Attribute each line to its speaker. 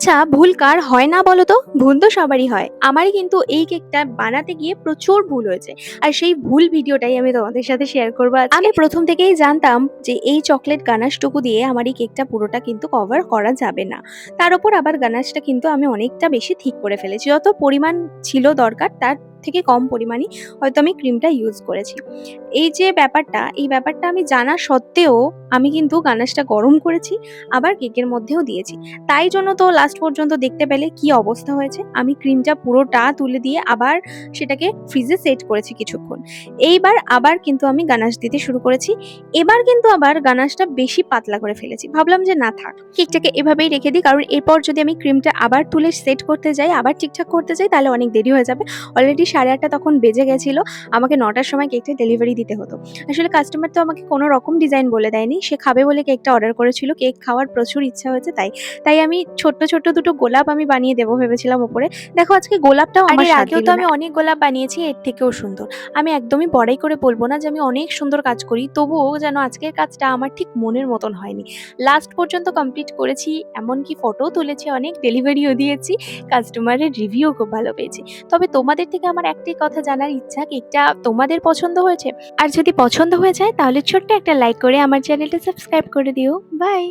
Speaker 1: আচ্ছা, ভুল কার হয় না বলো তো? ভুল তো সবারই হয়। আমারই কিন্তু এই কেকটা বানাতে গিয়ে প্রচুর ভুল হয়েছে। আর সেই ভুল ভিডিওটাই আমি তোমাদের সাথে শেয়ার করব আজকে। আমি ১ম থেকেই জানতাম যে এই চকলেট গানাশটুকু দিয়ে আমার এই কেকটা পুরোটা কিন্তু কভার করা যাবে না। তার উপর আবার গানাশটা কিন্তু আমি অনেকটা বেশি ঠিক করে ফেলেছি। যত পরিমাণ ছিল দরকার তার থেকে কম পরিমাণই হয়তো আমি ক্রিমটা ইউজ করেছি। এই ব্যাপারটা আমি জানা সত্ত্বেও আমি কিন্তু গানাশটা গরম করেছি, আবার কেকের মধ্যেও দিয়েছি। তাই জন্য তো লাস্ট পর্যন্ত দেখতে পেলে কি অবস্থা হয়েছে। আমি ক্রিমটা পুরোটা তুলে দিয়ে আবার সেটাকে ফ্রিজে সেট করেছি কিছুক্ষণ। এইবার আবার কিন্তু আমি গানাশ দিতে শুরু করেছি। এবার কিন্তু আবার গানাশটা বেশি পাতলা করে ফেলেছি। ভাবলাম যে না থাক, কেকটাকে এভাবেই রেখে দিই। কারণ এরপর যদি আমি ক্রিমটা আবার তুলে সেট করতে যাই, আবার ঠিকঠাক করতে যাই তাহলে অনেক দেরি হয়ে যাবে। অলরেডি 8:30 তখন বেজে গেছিল। আমাকে 9টার সময় কেকটা ডেলিভারি দিতে হতো। আসলে কাস্টমার তো আমাকে কোনো রকম ডিজাইন বলে দেয়নি। সে খাবে বলে কেকটা অর্ডার করেছিল। কেক খাওয়ার প্রচুর ইচ্ছা হয়েছে তাই। তাই আমি ছোট্ট 2 গোলাপ আমি বানিয়ে দেবো ভেবেছিলাম উপরে। দেখো আজকে গোলাপটাও আমার স্বাদ দিল না। আর এর আগেও তো আমি অনেক গোলাপ বানিয়েছি এর থেকেও সুন্দর। আমি একদমই বড়াই করে বলব না যে আমি অনেক সুন্দর কাজ করি। তবুও যেন আজকের কাজটা আমার ঠিক মনের মতন হয়নি। লাস্ট পর্যন্ত কমপ্লিট করেছি। এমনকি ফটোও তুলেছি অনেক, ডেলিভারিও দিয়েছি। কাস্টমারের রিভিউও খুব ভালো পেয়েছি। তবে তোমাদের থেকে আমার একটাই কথা জানার ইচ্ছা, কেকটা তোমাদের পছন্দ হয়েছে? আর যদি পছন্দ হয়ে যায় তাহলে ছোট্ট একটা লাইক করে আমার চ্যানেলটা সাবস্ক্রাইব করে দিও। বাই।